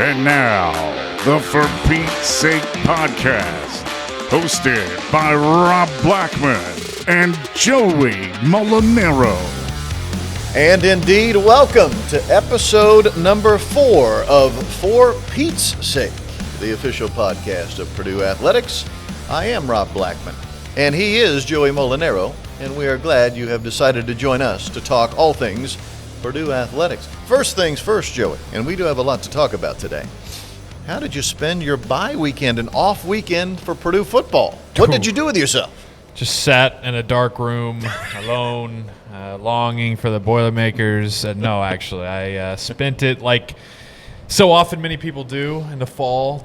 And now, the For Pete's Sake podcast, hosted by Rob Blackman and Joey Mulinaro. And indeed, welcome to episode number 4 of For Pete's Sake, the official podcast of Purdue Athletics. I am Rob Blackman, and he is Joey Mulinaro, and we are glad you have decided to join us to talk all things Purdue Athletics. First things first, Joey, and we do have a lot to talk about today. How did you spend your bye weekend, an off weekend for Purdue football? What did you do with yourself? Just sat in a dark room alone, longing for the Boilermakers. No, actually, I spent it like so often many people do in the fall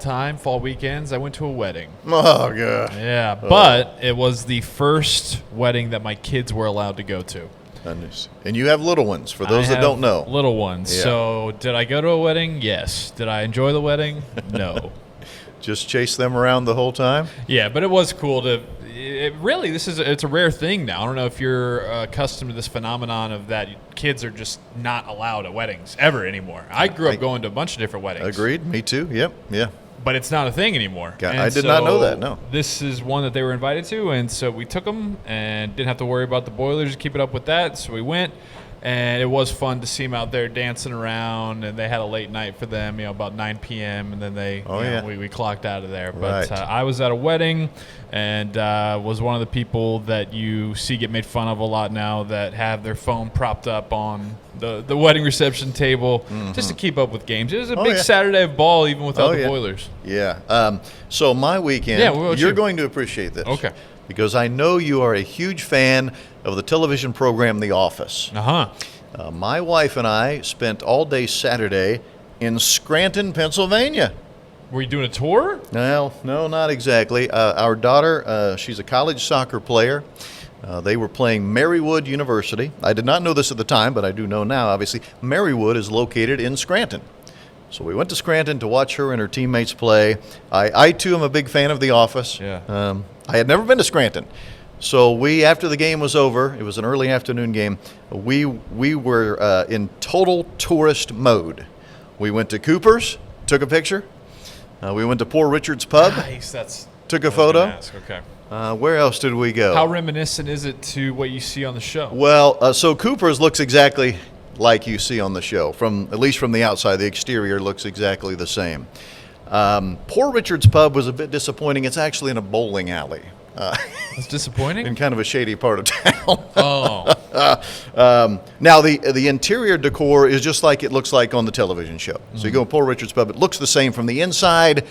weekends. I went to a wedding. Oh, God. Yeah, but it was the first wedding that my kids were allowed to go to. And you have little ones, for those that don't know. Little ones. Yeah. So did I go to a wedding? Yes. Did I enjoy the wedding? No. Just chase them around the whole time? Yeah, but it was cool to it's a rare thing now. I don't know if you're accustomed to this phenomenon of that kids are just not allowed at weddings ever anymore. I grew up going to a bunch of different weddings. Agreed. Me too. Yep. Yeah. But it's not a thing anymore. I did not know that, no. This is one that they were invited to, and so we took them and didn't have to worry about the Boilers, keep it up with that. So we went, and it was fun to see them out there dancing around, and they had a late night for them, about 9 p.m., and then we clocked out of there. But right. I was at a wedding and was one of the people that you see get made fun of a lot now that have their phone propped up on the wedding reception table just to keep up with games. It was a big Saturday of ball even without the Boilers. Yeah. So my weekend, you're going to appreciate this. Okay. Because I know you are a huge fan of the television program The Office. Uh-huh. My wife and I spent all day Saturday in Scranton, Pennsylvania. Were you doing a tour? No, not exactly. Our daughter, she's a college soccer player. They were playing Marywood University. I did not know this at the time, but I do know now, obviously. Marywood is located in Scranton. So we went to Scranton to watch her and her teammates play. I too, am a big fan of The Office. Yeah. I had never been to Scranton. So after the game was over, it was an early afternoon game, we were in total tourist mode. We went to Cooper's, took a picture. We went to Poor Richard's Pub. Nice. Took a photo. Okay. Where else did we go? How reminiscent is it to what you see on the show? Well, so Cooper's looks exactly like you see on the show. At least from the outside, the exterior looks exactly the same. Poor Richard's Pub was a bit disappointing. It's actually in a bowling alley. It's disappointing? In kind of a shady part of town. Oh. Now, the interior decor is just like it looks like on the television show. So you go to Poor Richard's Pub, it looks the same from the inside.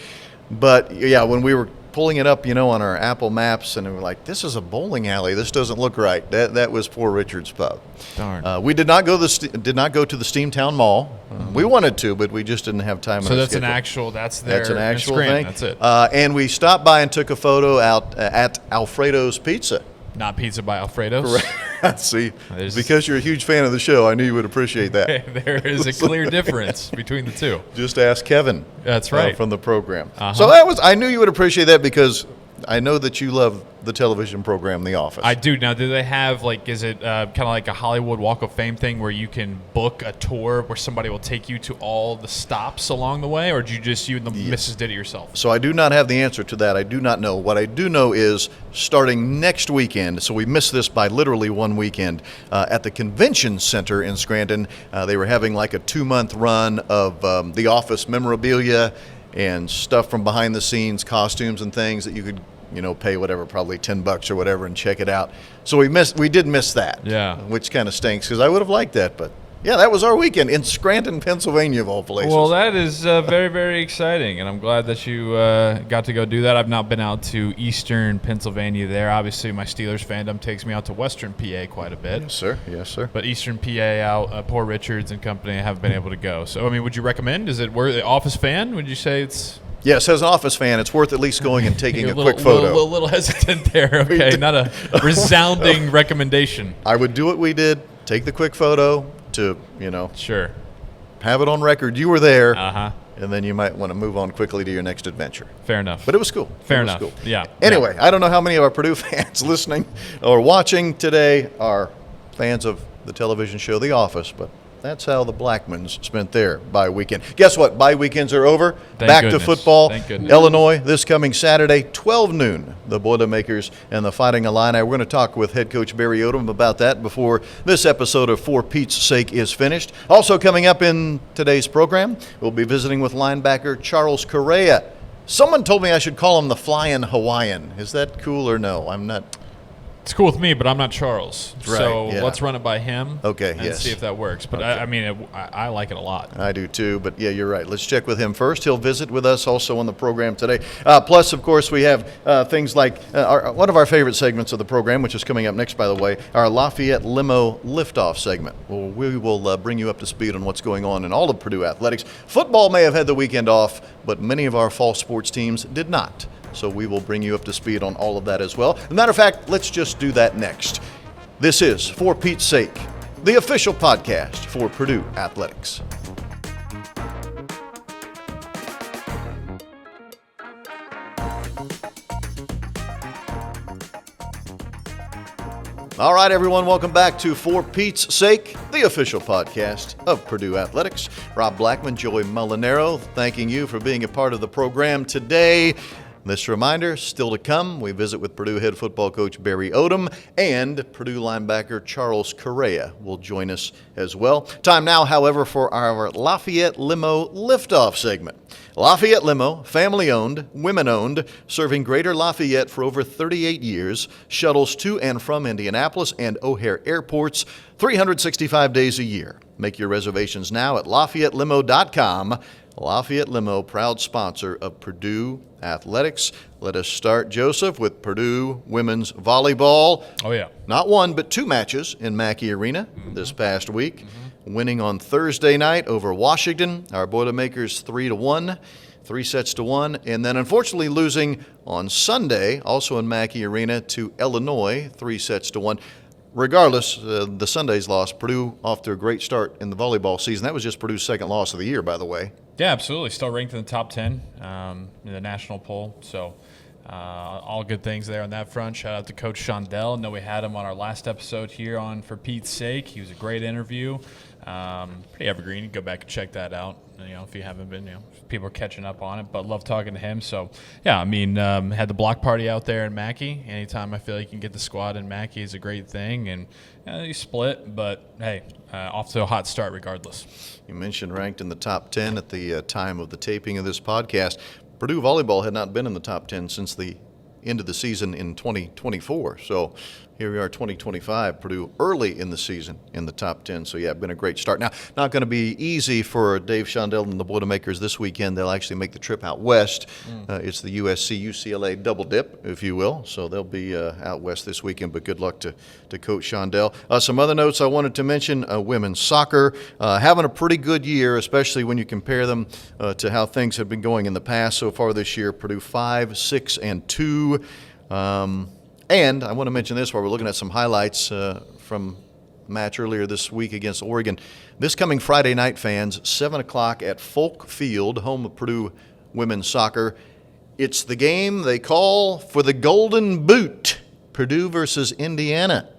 But, yeah, when we were pulling it up, on our Apple Maps, and we were like, this is a bowling alley. This doesn't look right. That was Poor Richard's Pub. Darn. We did not go to the Steamtown Mall. We wanted to, but we just didn't have time. So that's an actual thing. That's it. And we stopped by and took a photo out at Alfredo's Pizza. Not Pizza by Alfredo's? Correct. See, because you're a huge fan of the show, I knew you would appreciate that. There is a clear difference between the two. Just ask Kevin. That's right. From the program. Uh-huh. So I knew you would appreciate that because I know that you love the television program The Office. I do. Now, do they have, is it kind of like a Hollywood Walk of Fame thing where you can book a tour where somebody will take you to all the stops along the way, or did you and the missus did it yourself? So I do not have the answer to that. I do not know. What I do know is starting next weekend, so we missed this by literally one weekend, at the Convention Center in Scranton, they were having like a 2-month run of The Office memorabilia and stuff from behind the scenes, costumes and things that you could pay whatever, probably $10 or whatever, and check it out. So we did miss that. Yeah. Which kind of stinks because I would have liked that, but yeah, that was our weekend in Scranton, Pennsylvania, of all places. Well, that is very, very exciting, and I'm glad that you got to go do that. I've not been out to Eastern Pennsylvania there. Obviously, my Steelers fandom takes me out to Western PA quite a bit. Yes, sir. But Eastern PA out, Poor Richards and company, I haven't been able to go. So, would you recommend? Is it worth the Office fan? Would you say it's... Yes, as an Office fan, it's worth at least going and taking a quick photo. A little hesitant there. Okay, not a resounding recommendation. I would do what we did, take the quick photo to, Sure. have it on record. You were there. Uh-huh. And then you might want to move on quickly to your next adventure. Fair enough. But it was cool. Fair enough. Cool. Yeah. Anyway, I don't know how many of our Purdue fans listening or watching today are fans of the television show The Office, but That's how the Blackmans spent their bye weekend. Guess what? Bye weekends are over. Thank Back goodness. to football. Thank goodness. Illinois this coming Saturday, 12 noon. The Boilermakers and the Fighting Illini. We're going to talk with head coach Barry Odom about that before this episode of For Pete's Sake is finished. Also coming up in today's program, we'll be visiting with linebacker Charles Correa. Someone told me I should call him the Flying Hawaiian. Is that cool or no? I'm not. It's cool with me, but I'm not Charles. Right, so yeah. Let's run it by him. Okay, and yes. see if that works. But Okay. I like it a lot. I do too, but yeah, you're right. Let's check with him first. He'll visit with us also on the program today. Plus, of course, we have things like one of our favorite segments of the program, which is coming up next, by the way, our Lafayette Limo Liftoff segment. Well, we will bring you up to speed on what's going on in all of Purdue athletics. Football may have had the weekend off, but many of our fall sports teams did not. So we will bring you up to speed on all of that as well. As a matter of fact, let's just do that next. This is For Pete's Sake, the official podcast for Purdue Athletics. All right, everyone, welcome back to For Pete's Sake, the official podcast of Purdue Athletics. Rob Blackman, Joey Mulinaro, thanking you for being a part of the program today. This reminder, still to come, we visit with Purdue head football coach Barry Odom, and Purdue linebacker Charles Correa will join us as well. Time now, however, for our Lafayette Limo Liftoff segment. Lafayette Limo, family-owned, women-owned, serving Greater Lafayette for over 38 years, shuttles to and from Indianapolis and O'Hare airports 365 days a year. Make your reservations now at LafayetteLimo.com. Lafayette Limo, proud sponsor of Purdue Athletics. Let us start, Joseph, with Purdue women's volleyball. Oh, yeah. Not one, but two matches in Mackey Arena this past week. Winning on Thursday night over Washington, our Boilermakers 3-1, 3 sets to 1. And then unfortunately losing on Sunday, also in Mackey Arena, to Illinois, 3 sets to 1. Regardless, the Sunday's loss, Purdue off to a great start in the volleyball season. That was just Purdue's second loss of the year, by the way. Yeah, absolutely. Still ranked in the top 10 in the national poll. So all good things there on that front. Shout out to Coach Shondell. I know we had him on our last episode here on For Pete's Sake. He was a great interview. Pretty evergreen. You can go back and check that out. If you haven't been, people are catching up on it. But love talking to him. So, yeah, had the block party out there in Mackey. Anytime I feel like you can get the squad in Mackey is a great thing. And you split, but hey, off to a hot start regardless. You mentioned ranked in the top 10 at the time of the taping of this podcast. Purdue volleyball had not been in the top 10 since the end of the season in 2024. So here we are, 2025, Purdue early in the season in the top 10. So, yeah, been a great start. Now, not going to be easy for Dave Shondell and the Boilermakers this weekend. They'll actually make the trip out west. It's the USC-UCLA double dip, if you will. So they'll be out west this weekend, but good luck to Coach Shondell. Some other notes I wanted to mention, women's soccer having a pretty good year, especially when you compare them to how things have been going in the past so far this year. Purdue 5-6-2. And I want to mention this while we're looking at some highlights from the match earlier this week against Oregon. This coming Friday night, fans, 7 o'clock at Folk Field, home of Purdue women's soccer. It's the game they call for the Golden Boot, Purdue versus Indiana.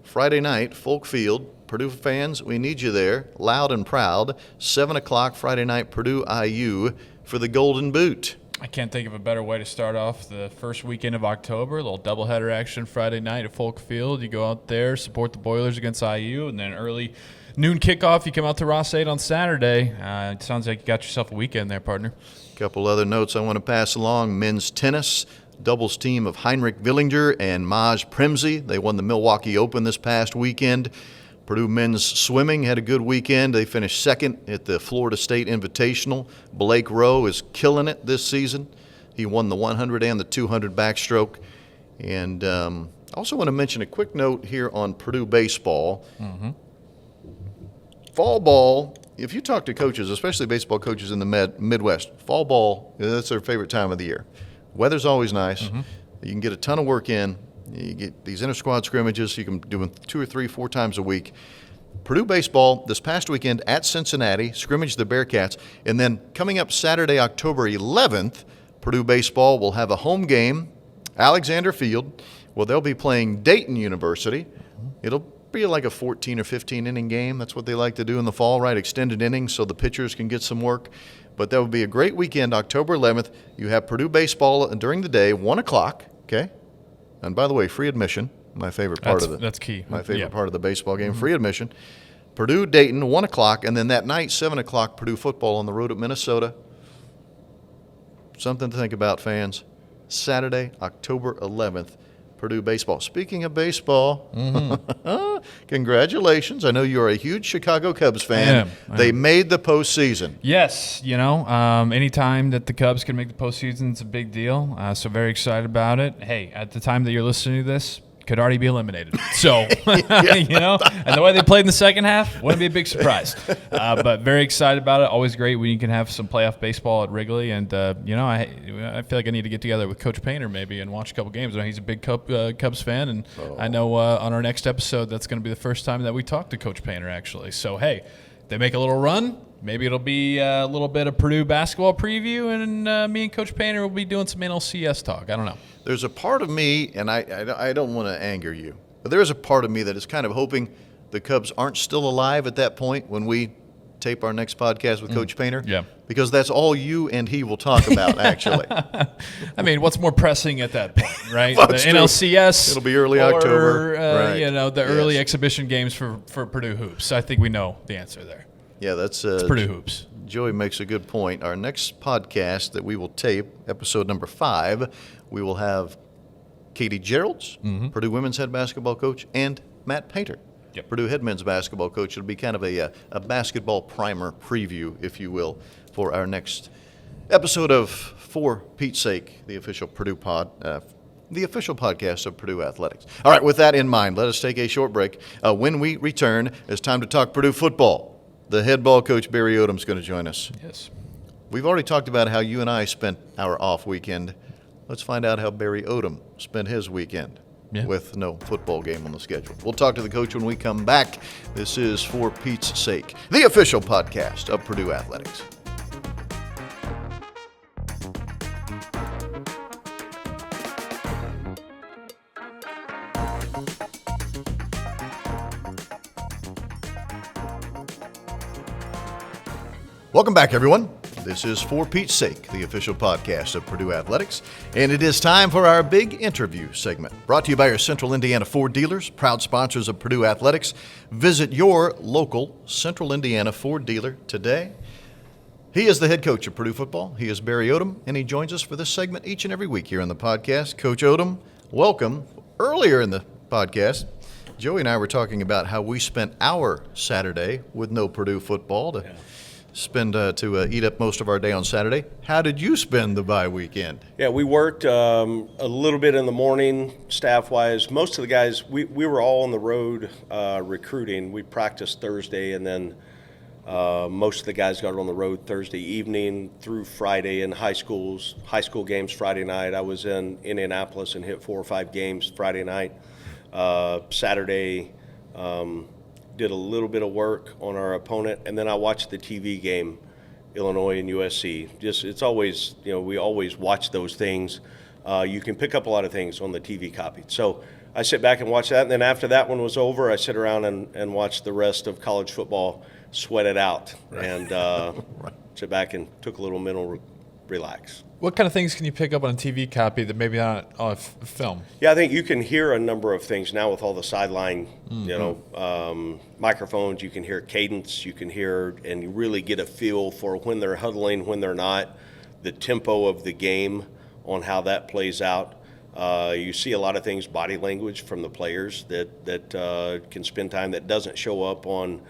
Friday night, Folk Field. Purdue fans, we need you there, loud and proud. 7 o'clock Friday night, Purdue IU for the Golden Boot. I can't think of a better way to start off the first weekend of October. A little doubleheader action Friday night at Folk Field. You go out there, support the Boilers against IU, and then early noon kickoff, you come out to Ross-Ade on Saturday. It sounds like you got yourself a weekend there, partner. A couple other notes I want to pass along. Men's tennis, doubles team of Heinrich Willinger and Maj Premzy. They won the Milwaukee Open this past weekend. Purdue men's swimming had a good weekend. They finished second at the Florida State Invitational. Blake Rowe is killing it this season. He won the 100 and the 200 backstroke. And I also want to mention a quick note here on Purdue baseball. Fall ball, if you talk to coaches, especially baseball coaches in the Midwest, fall ball, that's their favorite time of the year. Weather's always nice. You can get a ton of work in. You get these inter-squad scrimmages. You can do them 2 or 3, 4 times a week. Purdue baseball this past weekend at Cincinnati, scrimmaged the Bearcats. And then coming up Saturday, October 11th, Purdue baseball will have a home game, Alexander Field, where they'll be playing Dayton University. It'll be like a 14 or 15 inning game. That's what they like to do in the fall, right? Extended innings so the pitchers can get some work. But that would be a great weekend, October 11th. You have Purdue baseball during the day, 1 o'clock, okay? And by the way, free admission, my favorite part of it. That's key. My favorite part of the baseball game, free admission. Purdue, Dayton, 1 o'clock, and then that night, 7 o'clock, Purdue football on the road at Minnesota. Something to think about, fans. Saturday, October 11th, Purdue baseball. Speaking of baseball, congratulations. I know you're a huge Chicago Cubs fan. I am. They made the postseason. Yes, anytime that the Cubs can make the postseason, it's a big deal. So very excited about it. Hey, at the time that you're listening to this, could already be eliminated. So, and the way they played in the second half, wouldn't be a big surprise. But very excited about it. Always great when you can have some playoff baseball at Wrigley. And, I feel like I need to get together with Coach Painter maybe and watch a couple games. He's a big Cubs fan. And I know on our next episode, that's going to be the first time that we talk to Coach Painter, actually. So, hey, they make a little run. Maybe it'll be a little bit of Purdue basketball preview, and me and Coach Painter will be doing some NLCS talk. I don't know. There's a part of me, and I don't want to anger you, but there is a part of me that is kind of hoping the Cubs aren't still alive at that point when we tape our next podcast with Coach Painter. Yeah. Because that's all you and he will talk about, actually. I mean, what's more pressing at that point, right? Well, the true. NLCS. It'll be early October. Right. The early exhibition games for Purdue hoops. I think we know the answer there. Yeah, it's Purdue hoops. Joey makes a good point. Our next podcast that we will tape, episode number 5, we will have Katie Geralds, Purdue women's head basketball coach, and Matt Painter, Purdue head men's basketball coach. It'll be kind of a basketball primer preview, if you will, for our next episode of For Pete's Sake, the official Purdue the official podcast of Purdue Athletics. All right, with that in mind, let us take a short break. When we return, it's time to talk Purdue football. The head ball coach, Barry Odom, is going to join us. Yes. We've already talked about how you and I spent our off weekend. Let's find out how Barry Odom spent his weekend with no football game on the schedule. We'll talk to the coach when we come back. This is For Pete's Sake, the official podcast of Purdue Athletics. Welcome back, everyone. This is For Pete's Sake, the official podcast of Purdue Athletics, and it is time for our big interview segment. Brought to you by our Central Indiana Ford dealers, proud sponsors of Purdue Athletics. Visit your local Central Indiana Ford dealer today. He is the head coach of Purdue football. He is Barry Odom, and he joins us for this segment each and every week here on the podcast. Coach Odom, welcome. Earlier in the podcast, Joey and I were talking about how we spent our Saturday with no Purdue football to eat up most of our day on Saturday. How did you spend the bye weekend? Yeah, we worked a little bit in the morning, staff-wise. Most of the guys, we were all on the road recruiting. We practiced Thursday, and then most of the guys got on the road Thursday evening through Friday in high school games Friday night. I was in Indianapolis and hit 4 or 5 games Friday night. Saturday, did a little bit of work on our opponent, and then I watched the TV game, Illinois and USC. It's always, we always watch those things. You can pick up a lot of things on the TV copy. So I sit back and watch that, and then after that one was over, I sit around and watch the rest of college football, sweat it out, and sit back and took a little mental relax. What kind of things can you pick up on a TV copy that maybe not on film? Yeah, I think you can hear a number of things now with all the sideline, microphones. You can hear cadence. You can hear and you really get a feel for when they're huddling, when they're not, the tempo of the game on how that plays out. You see a lot of things, body language from the players that can spend time that doesn't show up on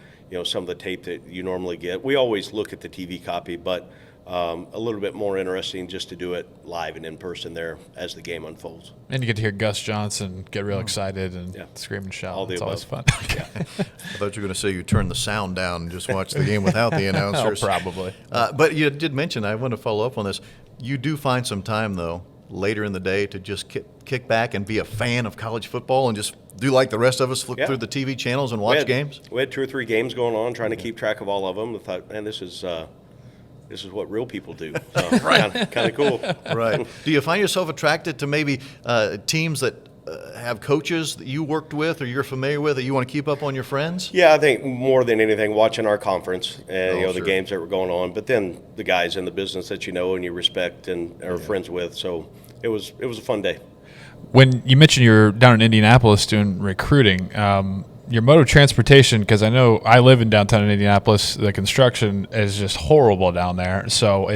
some of the tape that you normally get. We always look at the TV copy, but a little bit more interesting just to do it live and in person there as the game unfolds. And you get to hear Gus Johnson get real excited and scream and shout. It's always fun. I thought you were going to say you turn the sound down and just watch the game without the announcers. Oh, probably. But you did mention, I want to follow up on this, you do find some time, though, later in the day to just kick back and be a fan of college football and just do like the rest of us, flip through the TV channels and watch games? We had 2 or 3 games going on, trying to keep track of all of them. I thought, man, this is what real people do. So kind of cool. Right. Do you find yourself attracted to maybe teams that have coaches that you worked with or you're familiar with that you want to keep up on your friends? Yeah, I think more than anything, watching our conference and Oh, the sure. games that were going on, but then the guys in the business that you know and you respect and are friends with. So it was a fun day. When you mentioned you're down in Indianapolis doing recruiting, your mode of transportation, because I know I live in downtown Indianapolis, the construction is just horrible down there. So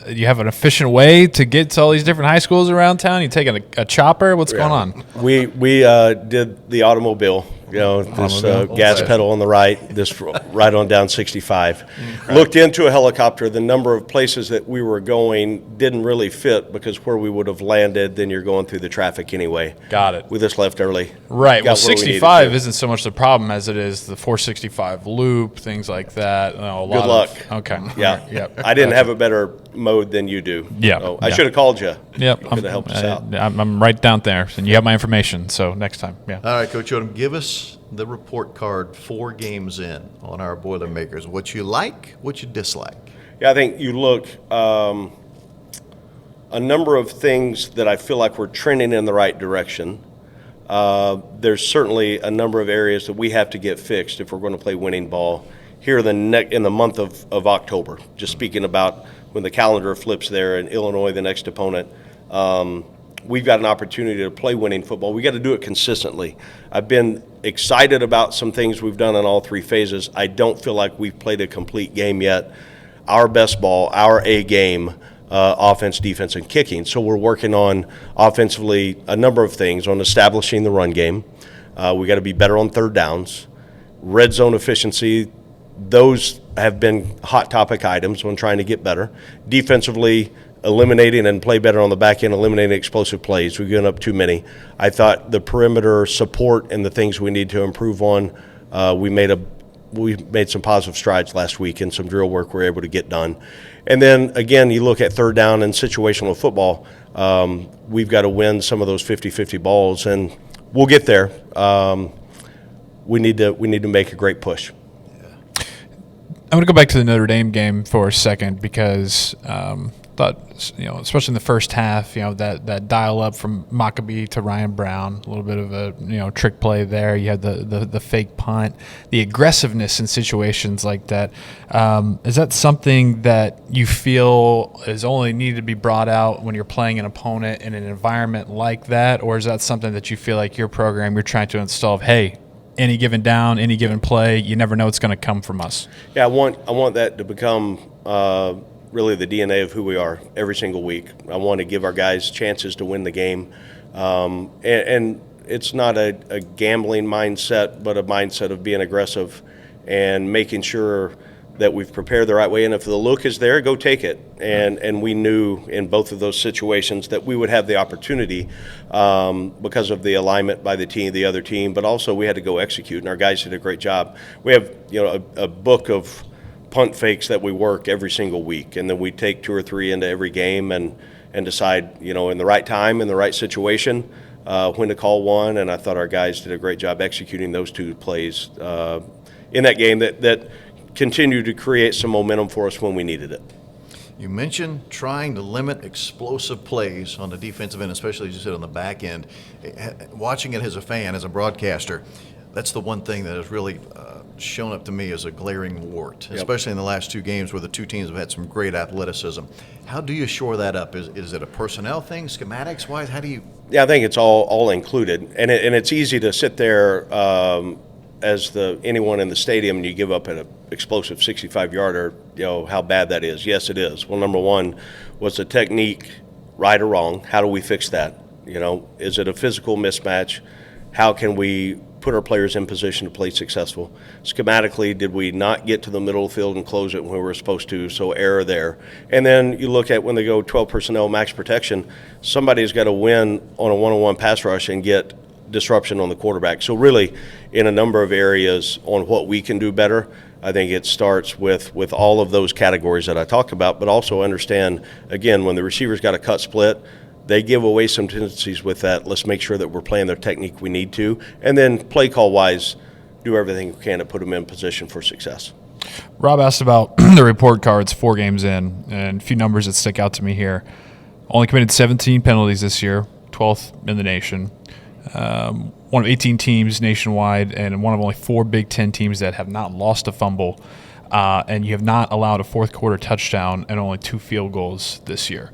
you have an efficient way to get to all these different high schools around town? You taking a chopper? What's going on? We did the automobile, this gas pedal on the right, this right on down 65. Looked into a helicopter. The number of places that we were going didn't really fit because where we would have landed, then you're going through the traffic anyway. Got it. We just left early. Right. Well, Got where we needed 65 to. isn't so much the problem as it is the 465 loop, things like that. Good luck. Okay. Yeah. Yep. I didn't have a better mode than you do. Yeah. So I Yeah. should have called you. Yep. Could have helped us out. I'm right down there, and you have my information. So next time, yeah. All right, Coach Odom, give us the report card 4 games in on our Boilermakers. What you like, what you dislike. Yeah, I think you look a number of things that I feel like we're trending in the right direction. There's certainly a number of areas that we have to get fixed if we're going to play winning ball here in the month of October. Just speaking about when the calendar flips there and Illinois, the next opponent, we've got an opportunity to play winning football. We got to do it consistently. I've been excited about some things we've done in all 3 phases. I don't feel like we've played a complete game yet. Our best ball, our A game, offense, defense, and kicking. So we're working on offensively a number of things on establishing the run game. We got to be better on third downs, red zone efficiency. Those have been hot topic items on trying to get better. Defensively, eliminating and play better on the back end, eliminating explosive plays. We've given up too many. I thought the perimeter support and the things we need to improve on, we made some positive strides last week and some drill work we're able to get done. And then, again, you look at third down and situational football, we've got to win some of those 50-50 balls, and we'll get there. We need to make a great push. I'm going to go back to the Notre Dame game for a second because thought, especially in the first half, that dial up from Maccabee to Ryan Brown, a little bit of a trick play there. You had the fake punt, the aggressiveness in situations like that. Is that something that you feel is only needed to be brought out when you're playing an opponent in an environment like that, or is that something that you feel like your program you're trying to install of, hey, any given down, any given play, you never know what's going to come from us? Yeah, I want that to become really the DNA of who we are every single week. I want to give our guys chances to win the game. And it's not a gambling mindset, but a mindset of being aggressive and making sure that we've prepared the right way. And if the look is there, go take it. And we knew in both of those situations that we would have the opportunity because of the alignment by the other team, but also we had to go execute, and our guys did a great job. We have a book of punt fakes that we work every single week, and then we take 2 or 3 into every game and decide, in the right time, in the right situation, when to call one. And I thought our guys did a great job executing those 2 plays in that game that continued to create some momentum for us when we needed it. You mentioned trying to limit explosive plays on the defensive end, especially as you said on the back end. Watching it as a fan, as a broadcaster, that's the one thing that has really shown up to me as a glaring wart, especially in the last 2 games where the 2 teams have had some great athleticism. How do you shore that up? Is it a personnel thing, schematics-wise? How do you? Yeah, I think it's all included, and it's easy to sit there as anyone in the stadium and you give up an explosive 65-yarder, how bad that is. Yes, it is. Well, number one, was the technique right or wrong? How do we fix that? Is it a physical mismatch? How can we put our players in position to play successful? Schematically, did we not get to the middle of the field and close it when we were supposed to? So error there. And then you look at when they go 12 personnel max protection, somebody's got to win on a one-on-one pass rush and get disruption on the quarterback. So really, in a number of areas on what we can do better, I think it starts with all of those categories that I talked about, but also understand, again, when the receiver's got a cut split, they give away some tendencies with that. Let's make sure that we're playing their technique we need to. And then play call-wise, do everything we can to put them in position for success. Rob asked about the report cards 4 games in, and a few numbers that stick out to me here. Only committed 17 penalties this year, 12th in the nation. one of 18 teams nationwide and one of only 4 Big Ten teams that have not lost a fumble, and you have not allowed a fourth quarter touchdown and only 2 field goals this year.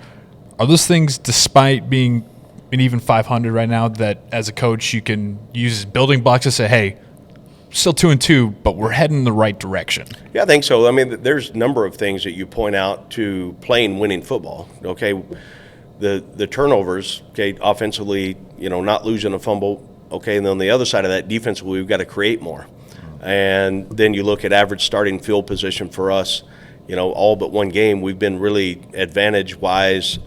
Are those things, despite being an even 500 right now, that as a coach you can use as building blocks to say, hey, still 2-2, but we're heading in the right direction? Yeah, I think so. I mean, there's a number of things that you point out to playing winning football. Okay, the turnovers. Okay, offensively, not losing a fumble. Okay, and then on the other side of that, defensively, we've got to create more. And then you look at average starting field position for us. All but one game, we've been really advantage-wise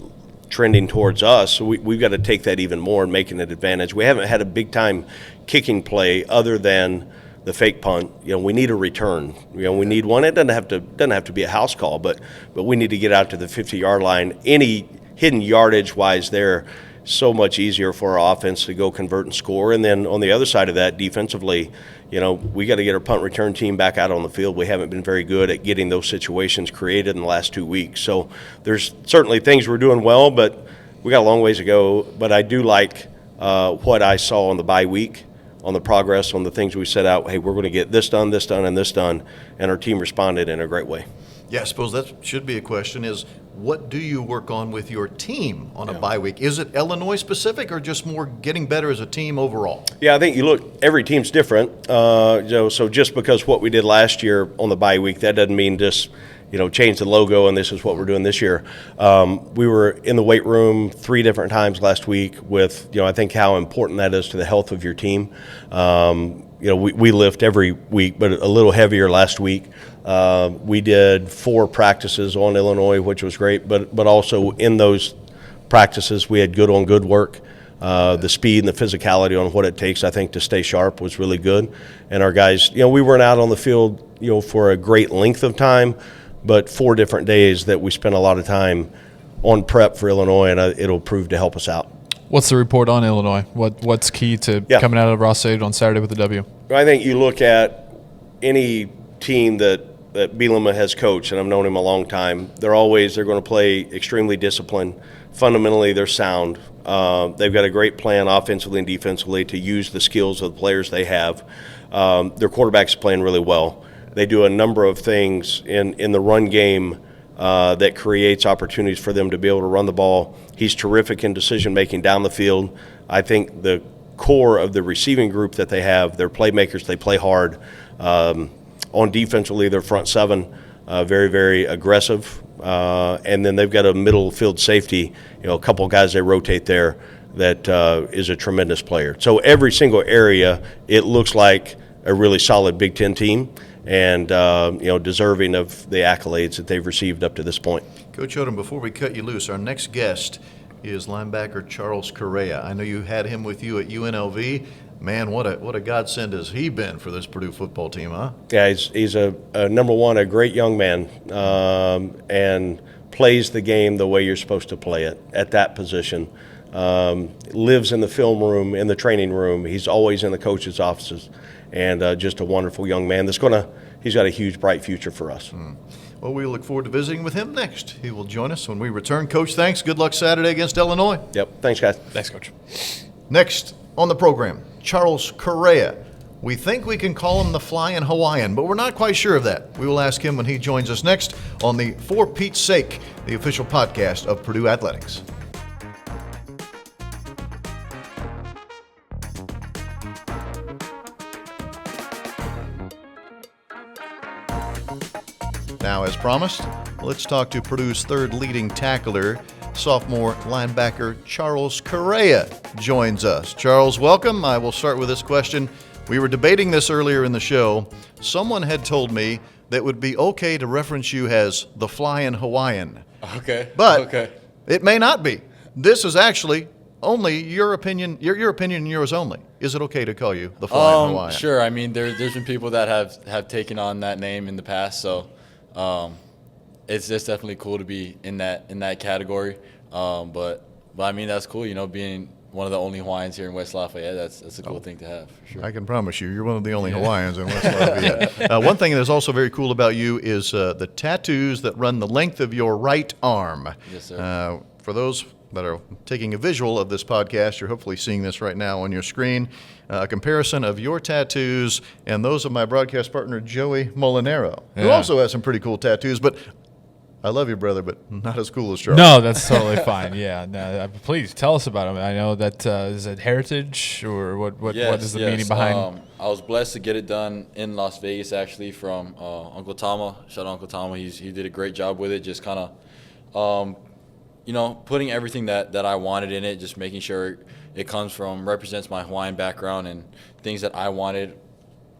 trending towards us. So we've got to take that even more and make it an advantage. We haven't had a big-time kicking play other than the fake punt. We need a return. We need one. It doesn't have to be a house call, but we need to get out to the 50-yard line. Any hidden yardage-wise there, so much easier for our offense to go convert and score. And then on the other side of that, defensively, we got to get our punt return team back out on the field. We haven't been very good at getting those situations created in the last 2 weeks. So there's certainly things we're doing well, but we got a long ways to go. But I do like what I saw on the bye week, on the progress, on the things we set out. Hey, we're going to get this done, and this done, and our team responded in a great way. Yeah, I suppose that should be a question is, what do you work on with your team on a bye week? Is it Illinois specific or just more getting better as a team overall? Yeah, I think every team's different. So just because what we did last year on the bye week, that doesn't mean just, change the logo and this is what we're doing this year. We were in the weight room 3 different times last week with, I think how important that is to the health of your team. We lift every week, but a little heavier last week. We did 4 practices on Illinois, which was great, but also in those practices we had good on good work. The speed and the physicality on what it takes, I think, to stay sharp was really good. And our guys, we weren't out on the field, for a great length of time, but 4 different days that we spent a lot of time on prep for Illinois, and it'll prove to help us out. What's the report on Illinois? What's key to coming out of Ross-Ade on Saturday with the W? I think you look at any team that Bielema has coached, and I've known him a long time, they're going to play extremely disciplined. Fundamentally, they're sound. They've got a great plan offensively and defensively to use the skills of the players they have. Their quarterback's playing really well. They do a number of things in the run game that creates opportunities for them to be able to run the ball. He's terrific in decision-making down the field. I think the core of the receiving group that they have, they're playmakers, they play hard. On defensively, their front 7, very, very aggressive. And then they've got a middle field safety, a couple of guys they rotate there that is a tremendous player. So every single area, it looks like a really solid Big Ten team and, deserving of the accolades that they've received up to this point. Coach Odom, before we cut you loose, our next guest is linebacker Charles Correa. I know you had him with you at UNLV. Man, what a godsend has he been for this Purdue football team, huh? Yeah, he's a number one, a great young man, and plays the game the way you're supposed to play it at that position. Lives in the film room, in the training room. He's always in the coach's offices, and just a wonderful young man he's got a huge, bright future for us. Well, we look forward to visiting with him next. He will join us when we return. Coach, thanks. Good luck Saturday against Illinois. Yep. Thanks, guys. Thanks, Coach. Next on the program, Charles Correa. We think we can call him the Flying Hawaiian, but we're not quite sure of that. We will ask him when he joins us next on the For Pete's Sake, the official podcast of Purdue Athletics. Now, as promised, let's talk to Purdue's 3rd leading tackler, sophomore linebacker Charles Correa joins us. Charles, welcome. I will start with this question. We were debating this earlier in the show. Someone had told me that it would be okay to reference you as the Flying Hawaiian. Okay. But it may not be. This is actually only your opinion, your opinion and yours only. Is it okay to call you the Flying Hawaiian? Sure. I mean, there's been people that have taken on that name in the past, so it's just definitely cool to be in that category. But I mean, that's cool. Being one of the only Hawaiians here in West Lafayette, that's a cool thing to have. For sure. I can promise you're one of the only Hawaiians in West Lafayette. One thing that's also very cool about you is the tattoos that run the length of your right arm. Yes, sir. For those that are taking a visual of this podcast, you're hopefully seeing this right now on your screen, a comparison of your tattoos and those of my broadcast partner, Joey Mulinaro, who also has some pretty cool tattoos, but I love you, brother, but not as cool as Charles. No, that's totally fine. Yeah, no, please tell us about him. I know that is it heritage or what is the meaning behind? I was blessed to get it done in Las Vegas, actually, from Uncle Tama. Shout out Uncle Tama. He did a great job with it, just kind of, putting everything that I wanted in it, just making sure it represents my Hawaiian background and things that I wanted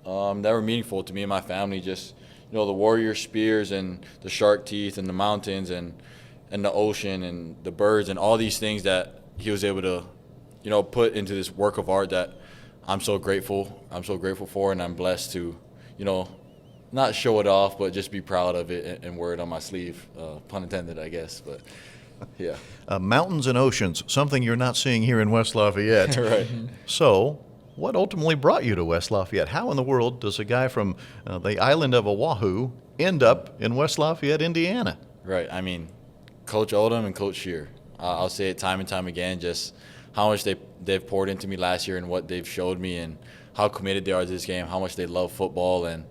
that were meaningful to me and my family. Just, the warrior spears and the shark teeth and the mountains and the ocean and the birds and all these things that he was able to, put into this work of art that I'm so grateful for, and I'm blessed to, not show it off, but just be proud of it and wear it on my sleeve, pun intended, I guess, but yeah. Mountains and oceans, something you're not seeing here in West Lafayette. Right. So, what ultimately brought you to West Lafayette? How in the world does a guy from the island of Oahu end up in West Lafayette, Indiana? Right. I mean, Coach Odom and Coach Shear. I'll say it time and time again, just how much they've poured into me last year and what they've showed me and how committed they are to this game, how much they love football, and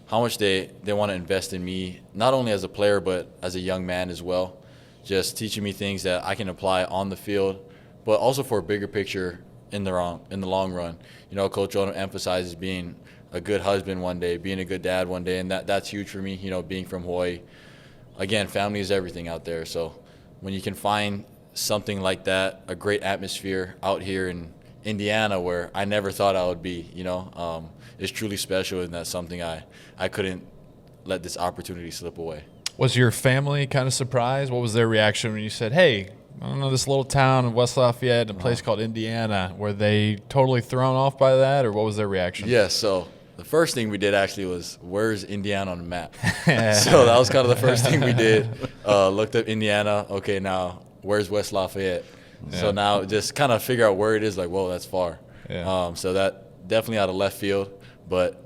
how much they want to invest in me, not only as a player but as a young man as well. Just teaching me things that I can apply on the field, but also for a bigger picture in the long run. Coach Odom emphasizes being a good husband one day, being a good dad one day, and that's huge for me, being from Hawaii. Again, family is everything out there. So when you can find something like that, a great atmosphere out here in Indiana where I never thought I would be, it's truly special, and that's something I couldn't let this opportunity slip away. Was your family kind of surprised? What was their reaction when you said, hey, I don't know, this little town in West Lafayette, a place called Indiana? Were they totally thrown off by that, or what was their reaction? Yeah, so the first thing we did actually was, where's Indiana on the map? So that was kind of the first thing we did. Looked up Indiana. Okay, now where's West Lafayette? Yeah. So now just kind of figure out where it is, like, whoa, that's far. Yeah. So that definitely out of left field. But,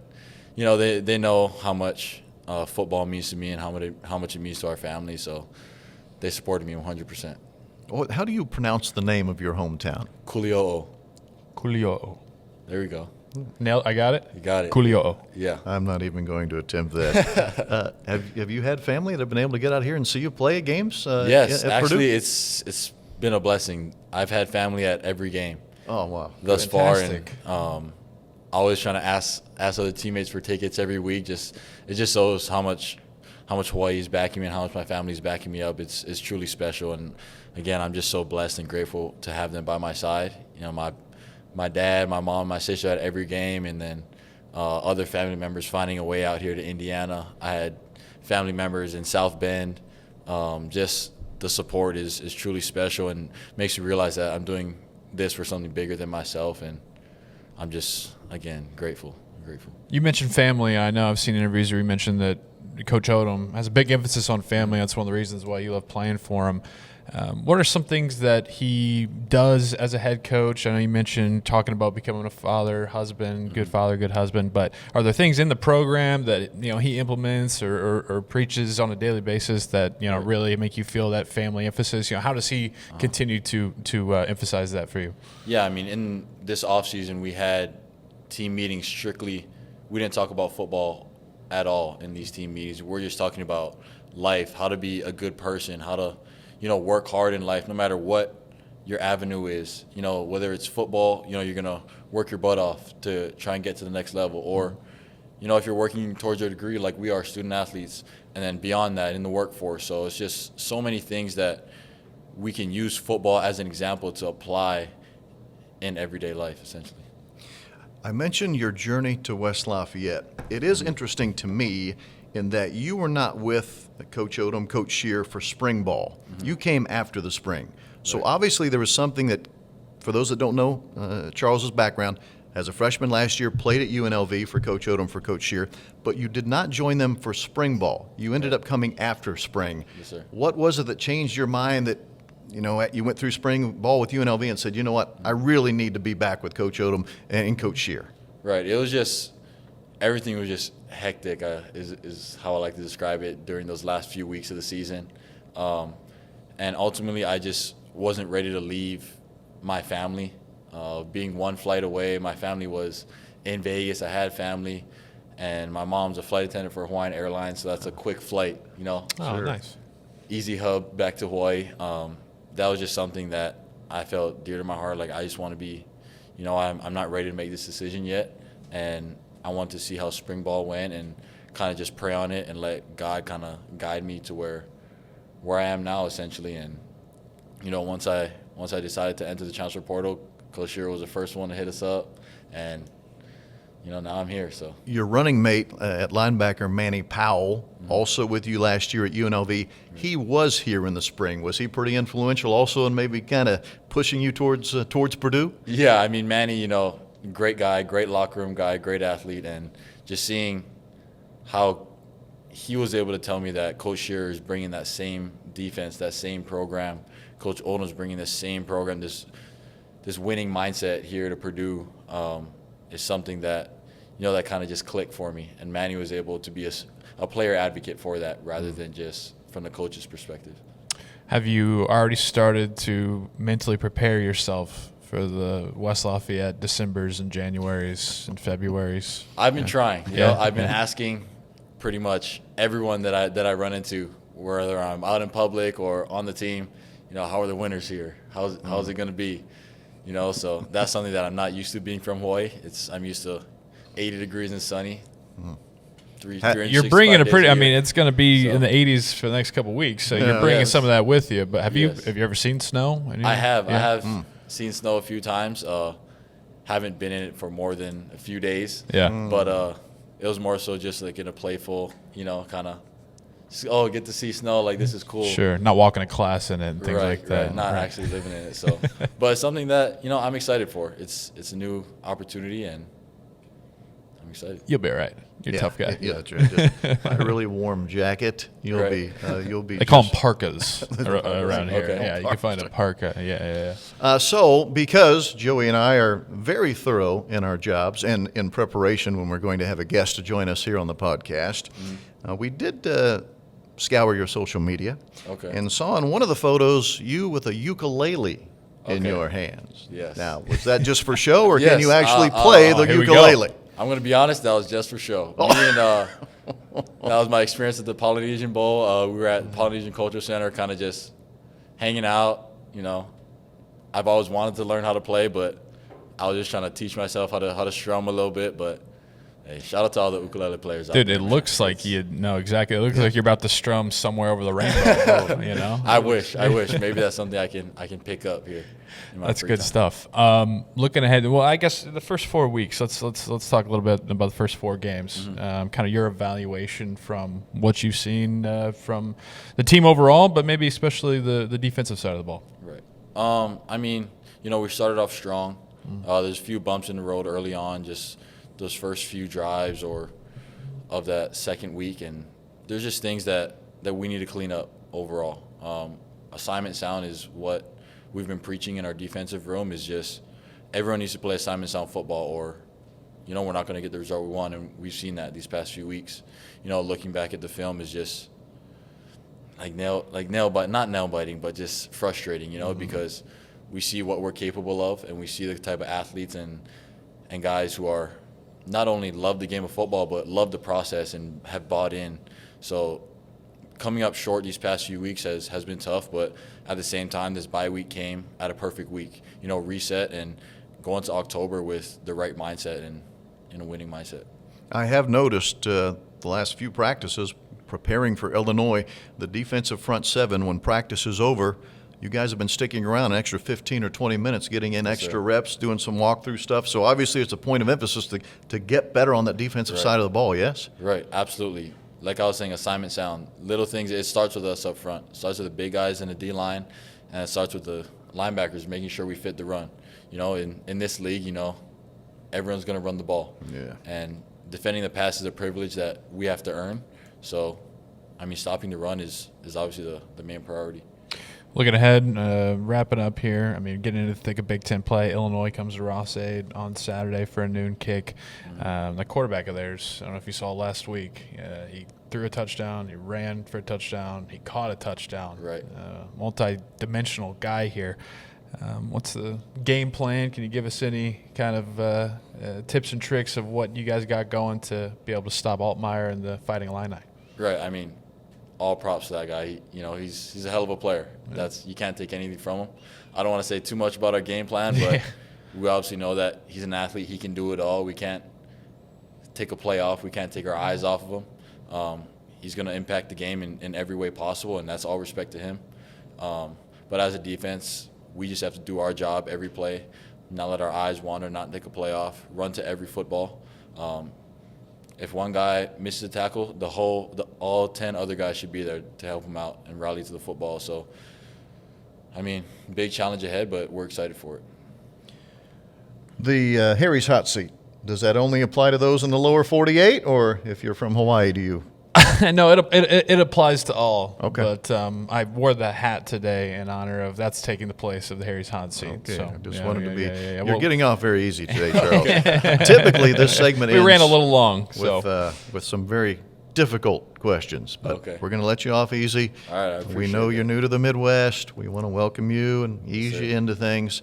they know how much football means to me and how much it means to our family. So they supported me 100%. How do you pronounce the name of your hometown? Kuli'o'o. Kuli'o'o. There we go. Nailed. I got it? You got it. Kuli'o'o. Yeah. I'm not even going to attempt that. Have you had family that have been able to get out here and see you play games? Yes. At Actually, Purdue? it's been a blessing. I've had family at every game. Oh, wow. Thus Fantastic. far. And always trying to ask other teammates for tickets every week. It just shows how much Hawaii is backing me and how much my family is backing me up. It's truly special. And again, I'm just so blessed and grateful to have them by my side. My dad, my mom, my sister at every game, and then other family members finding a way out here to Indiana. I had family members in South Bend. Just the support is truly special and makes me realize that I'm doing this for something bigger than myself, and I'm just, again, grateful. You mentioned family. I know I've seen interviews where you mentioned that Coach Odom has a big emphasis on family. That's one of the reasons why you love playing for him. What are some things that he does as a head coach? I know you mentioned talking about becoming a father, husband, good father, good husband, but are there things in the program that he implements or preaches on a daily basis that really make you feel that family emphasis? How does he continue to emphasize that for you? Yeah, I mean, in this offseason we had team meetings strictly. We didn't talk about football at all in these team meetings. We're just talking about life, how to be a good person, how to work hard in life no matter what your avenue is. Whether it's football, you're going to work your butt off to try and get to the next level. Or, if you're working towards your degree like we are, student athletes, and then beyond that in the workforce. So it's just so many things that we can use football as an example to apply in everyday life, essentially. I mentioned your journey to West Lafayette. It is interesting to me in that you were not with Coach Odom, Coach Shear for spring ball. Mm-hmm. You came after the spring. So obviously there was something that, for those that don't know Charles's background, as a freshman last year, played at UNLV for Coach Odom, for Coach Shear, but you did not join them for spring ball. You ended up coming after spring. Yes, sir. What was it that changed your mind that, you went through spring ball with UNLV and said, you know what, I really need to be back with Coach Odom and Coach Shear? Right. It was just, everything was just hectic, is how I like to describe it during those last few weeks of the season. And ultimately, I just wasn't ready to leave my family. Being one flight away, my family was in Vegas. I had family, and my mom's a flight attendant for Hawaiian Airlines, so that's a quick flight, Oh, nice. Easy hub back to Hawaii. That was just something that I felt dear to my heart. Like, I just want to be, I'm not ready to make this decision yet, and I want to see how spring ball went and kind of just pray on it and let God kind of guide me to where I am now, essentially. And once I decided to enter the transfer portal, Coach Shearer was the first one to hit us up, and now I'm here. So Your running mate at linebacker, Manny Powell, also with you last year at UNLV, he was here in the spring. Was he pretty influential also in maybe kind of pushing you towards Purdue? Yeah, I mean, Manny, great guy, great locker room guy, great athlete, and just seeing how he was able to tell me that Coach Shearer is bringing that same defense, that same program. Coach Odom's bringing this same program, this winning mindset here to Purdue is something that, that kind of just clicked for me. And Manny was able to be a player advocate for that rather than just from the coach's perspective. Have you already started to mentally prepare yourself for the West Lafayette Decembers and Januaries and Februaries? I've been trying. I've been asking pretty much everyone that I run into, whether I'm out in public or on the team, how are the winters here? How's it going to be? So that's something that I'm not used to being from Hawaii. I'm used to 80 degrees and sunny. You're bringing a pretty. I mean, it's going to be in the 80s for the next couple of weeks, so you're bringing some of that with you. But have you ever seen snow? I have. Yeah. I have seen snow a few times. Haven't been in it for more than a few days. Yeah. But it was more so just like in a playful, kind of. Get to see snow, like this is cool. Sure, not walking to class in it and things like that. Right, not actually living in it. So, but it's something that I'm excited for. It's a new opportunity, and I'm excited. You'll be all right. You're a tough guy. Yeah, that's right. Just buy a really warm jacket. You'll be. They call them parkas around here. Okay. Yeah, you can find a parka. Yeah. So, because Joey and I are very thorough in our jobs and in preparation when we're going to have a guest to join us here on the podcast, we did scour your social media and saw in one of the photos you with a ukulele in your hands. Yes. Now, was that just for show, or Yes. can you actually play the ukulele? I'm going to be honest, that was just for show. That was my experience at the Polynesian Bowl. We were at the Polynesian Cultural Center kind of just hanging out. I've always wanted to learn how to play, but I was just trying to teach myself how to strum a little bit. But hey, shout out to all the ukulele players out there. Dude, it looks like you know exactly. It looks like you're about to strum somewhere over the rainbow. I wish. Maybe that's something I can pick up here. That's good stuff. Looking ahead, well, I guess the first 4 weeks. Let's talk a little bit about the first 4 games. Kind of your evaluation from what you've seen from the team overall, but maybe especially the defensive side of the ball. Right. I mean, we started off strong. There's a few bumps in the road early on, just those first few drives or of that second week, and there's just things that we need to clean up overall. Assignment sound is what we've been preaching in our defensive room, is just everyone needs to play assignment sound football, or we're not going to get the result we want, and we've seen that these past few weeks. Looking back at the film is just not nail biting, but just frustrating, because we see what we're capable of, and we see the type of athletes and guys who are not only love the game of football, but love the process and have bought in. So coming up short these past few weeks has been tough, but at the same time, this bye week came at a perfect week. Reset and go into October with the right mindset and in a winning mindset. I have noticed the last few practices preparing for Illinois, the defensive front seven, when practice is over, you guys have been sticking around an extra 15 or 20 minutes, getting in extra reps, doing some walkthrough stuff. So obviously it's a point of emphasis to get better on that defensive side of the ball, yes? Right, absolutely. Like I was saying, assignment sound. Little things, it starts with us up front. It starts with the big guys in the D-line, and it starts with the linebackers making sure we fit the run. In this league, everyone's going to run the ball. Yeah. And defending the pass is a privilege that we have to earn. So, stopping the run is obviously the main priority. Looking ahead, wrapping up here. I mean, getting into the thick of Big Ten play. Illinois comes to Ross-Ade on Saturday for a noon kick. The quarterback of theirs, I don't know if you saw last week, he threw a touchdown, he ran for a touchdown, he caught a touchdown. Right. Multi-dimensional guy here. What's the game plan? Can you give us any kind of tips and tricks of what you guys got going to be able to stop Altmaier and the Fighting Illini? Right. I mean, all props to that guy. He's a hell of a player. You can't take anything from him. I don't want to say too much about our game plan, but we obviously know that he's an athlete. He can do it all. We can't take a play off. We can't take our eyes off of him. He's going to impact the game in every way possible, and that's all respect to him. But as a defense, we just have to do our job every play, not let our eyes wander, not take a play off, run to every football. If one guy misses a tackle, all 10 other guys should be there to help him out and rally to the football. So, I mean, big challenge ahead, but we're excited for it. The Harry's hot seat, does that only apply to those in the lower 48, or if you're from Hawaii, do you? No, it applies to all. Okay. But I wore the hat today in honor of that's taking the place of the Harry's hot seat. Okay, So, I just wanted to be. Yeah. You're getting off very easy today, Charles. Typically, this segment We ends ran a little long. with some very difficult questions, but we're going to let you off easy. All right, I appreciate We know it. you're new to the Midwest. We want to welcome you and ease you into things.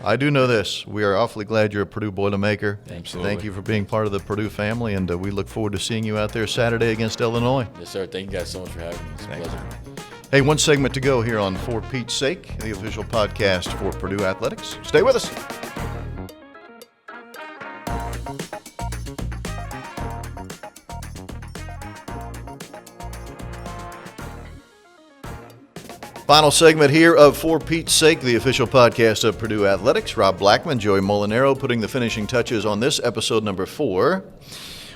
I do know this. We are awfully glad you're a Purdue Boilermaker. Absolutely. Thank you for being part of the Purdue family, and we look forward to seeing you out there Saturday against Illinois. Yes, sir. Thank you guys so much for having me. It's a pleasure. Hey, one segment to go here on For Pete's Sake, the official podcast for Purdue Athletics. Stay with us. Final segment here of For Pete's Sake, the official podcast of Purdue Athletics. Rob Blackman, Joey Mulinaro putting the finishing touches on this episode number 4.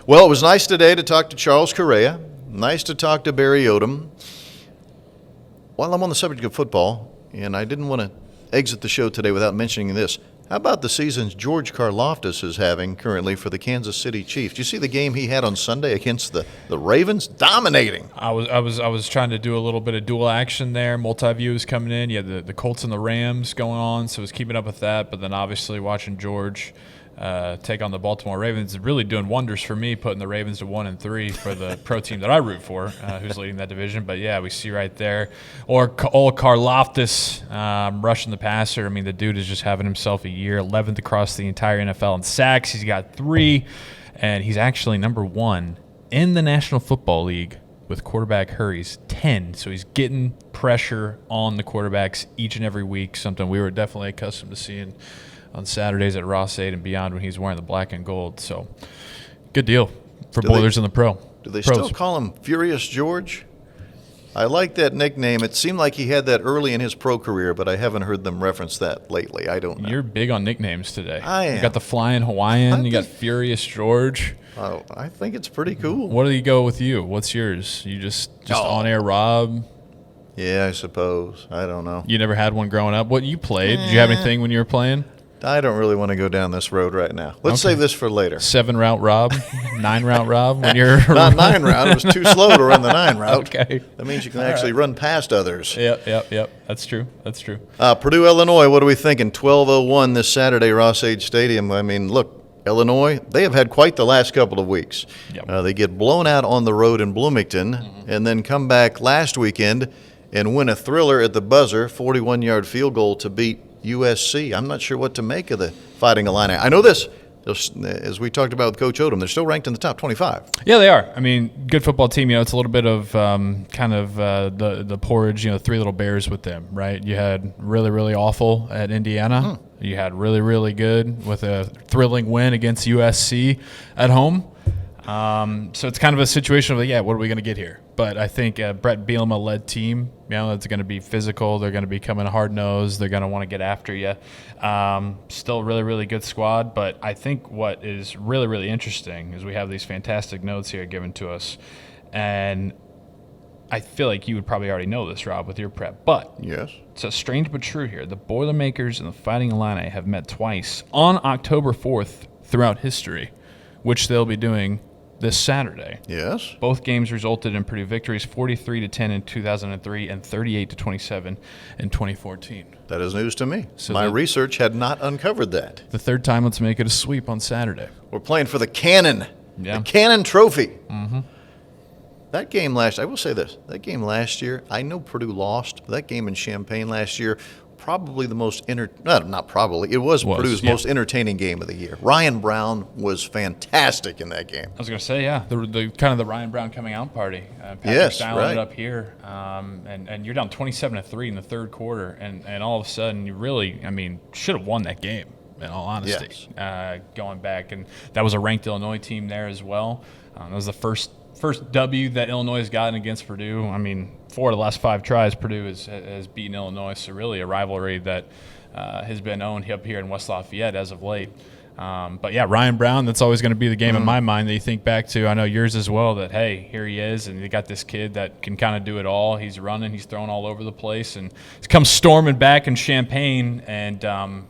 Well, it was nice today to talk to Charles Correa. Nice to talk to Barry Odom. While I'm on the subject of football, and I didn't want to exit the show today without mentioning this, how about the seasons George Karlaftis is having currently for the Kansas City Chiefs? Do you see the game he had on Sunday against the Ravens? Dominating. I was trying to do a little bit of dual action there. Multi-views coming in. You had the Colts and the Rams going on, so I was keeping up with that. But then obviously watching George take on the Baltimore Ravens is really doing wonders for me, putting the Ravens to 1-3 for the pro team that I root for, who's leading that division. But yeah, we see right there. Or old Karlaftis rushing the passer. I mean, the dude is just having himself a year, 11th across the entire NFL in sacks. He's got 3, and he's actually number 1 in the National Football League with quarterback hurries, 10. So he's getting pressure on the quarterbacks each and every week, something we were definitely accustomed to seeing on Saturdays at Ross-Ade and beyond when he's wearing the black and gold. So good deal for Boilers in the pro. Do they pros. still call him Furious George? I like that nickname. It seemed like he had that early in his pro career, but I haven't heard them reference that lately. I don't know. You're big on nicknames today. I am. You got the Flying Hawaiian. You got Furious George. Oh, I think it's pretty cool. What do you go with you? What's yours? You just on-air Rob? Yeah, I suppose. I don't know. You never had one growing up? What, you played? Did you have anything when you were playing? I don't really want to go down this road right now. Let's save this for later. 7-route Rob? 9-route Rob? When you're Not 9-route. It was too slow to run the 9 route. Okay. That means you can actually run past others. Yep. That's true. Purdue, Illinois, what are we thinking? 12:01 this Saturday, Ross-Ade Stadium. I mean, look, Illinois, they have had quite the last couple of weeks. Yep. They get blown out on the road in Bloomington and then come back last weekend and win a thriller at the buzzer, 41-yard field goal to beat USC. I'm not sure what to make of the Fighting Illini. I know this, as we talked about with Coach Odom, they're still ranked in the top 25. Yeah, they are. I mean, good football team. It's a little bit of the porridge, 3 little bears with them, right? You had really, really awful at Indiana. You had really, really good with a thrilling win against USC at home. So it's kind of a situation of, what are we going to get here? But I think Brett Bielema-led team, that's going to be physical. They're going to be coming hard-nosed. They're going to want to get after you. Still really, really good squad. But I think what is really, really interesting is we have these fantastic notes here given to us. And I feel like you would probably already know this, Rob, with your prep. But yes, it's a strange but true here. The Boilermakers and the Fighting Illini have met twice on October 4th throughout history, which they'll be doing this Saturday. Yes. Both games resulted in Purdue victories 43-10 in 2003 and 38-27 in 2014. That is news to me. So My research had not uncovered that. The third time, let's make it a sweep on Saturday. We're playing for the Cannon. Yeah. The Cannon Trophy. Mm-hmm. That game I will say this, that game last year, I know Purdue lost, but that game in Champaign last year, probably the most not probably, it was Purdue's most entertaining game of the year. Ryan Brown was fantastic in that game. I was going to say, yeah, the kind of the Ryan Brown coming out party. Patrick Yes, dialing right. it up here, and you're down 27-3 in the third quarter, and all of a sudden you really, should have won that game. In all honesty, Yes. Going back, and that was a ranked Illinois team there as well. That was the first W that Illinois has gotten against Purdue. 4 of the last 5 tries, Purdue has beaten Illinois, so really a rivalry that has been owned up here in West Lafayette as of late. But yeah, Ryan Brown, that's always going to be the game in my mind that you think back to. I know yours as well, that, hey, here he is, and you got this kid that can kind of do it all. He's running, he's throwing all over the place, and he's come storming back in Champaign, and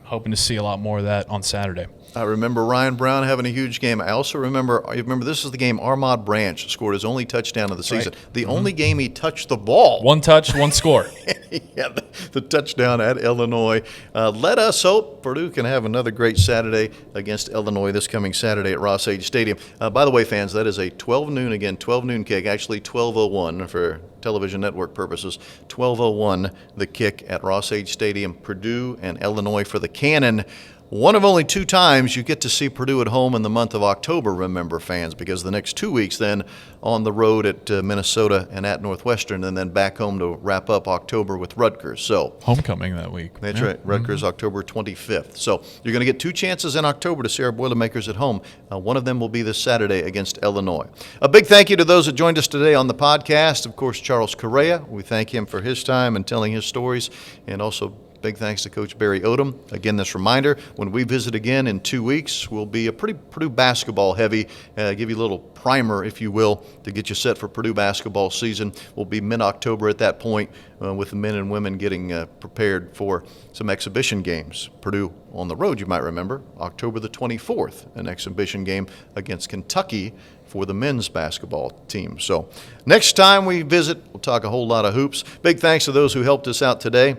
hoping to see a lot more of that on Saturday. I remember Ryan Brown having a huge game. I also remember this is the game Armand Branch scored his only touchdown of the season. Right. The only game he touched the ball. One touch, one score. Yeah, the touchdown at Illinois. Let us hope Purdue can have another great Saturday against Illinois this coming Saturday at Ross-Age Stadium. By the way, fans, that is a 12 noon kick, actually 12:01 for television network purposes. 12:01 the kick at Ross-Age Stadium, Purdue and Illinois for the Cannon. One of only 2 times you get to see Purdue at home in the month of October, remember, fans, because the next 2 weeks then on the road at Minnesota and at Northwestern, and then back home to wrap up October with Rutgers. So Homecoming that week. that's right, Rutgers October 25th. So you're going to get 2 chances in October to see our Boilermakers at home. One of them will be this Saturday against Illinois. A big thank you to those that joined us today on the podcast. Of course, Charles Correa. We thank him for his time and telling his stories, and also big thanks to Coach Barry Odom. Again, this reminder, when we visit again in 2 weeks, we'll be a pretty Purdue basketball heavy, give you a little primer, if you will, to get you set for Purdue basketball season. We'll be mid-October at that point with the men and women getting prepared for some exhibition games. Purdue on the road, you might remember, October the 24th, an exhibition game against Kentucky for the men's basketball team. So next time we visit, we'll talk a whole lot of hoops. Big thanks to those who helped us out today.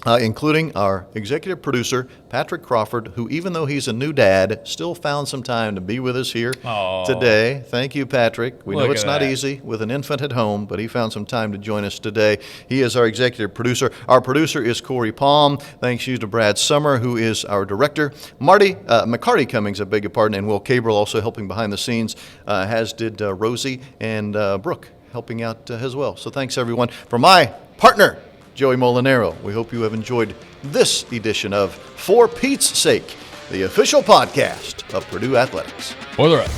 Including our executive producer, Patrick Crawford, who, even though he's a new dad, still found some time to be with us here today. Thank you, Patrick. We know it's not easy with an infant at home, but he found some time to join us today. He is our executive producer. Our producer is Corey Palm. Thanks you to Brad Summer, who is our director. McCarty Cummings, I beg your pardon, and Will Cabrel also helping behind the scenes, as did Rosie and Brooke helping out as well. So thanks, everyone. For my partner, Joey Mulinaro, we hope you have enjoyed this edition of For Pete's Sake, the official podcast of Purdue Athletics. Boiler up.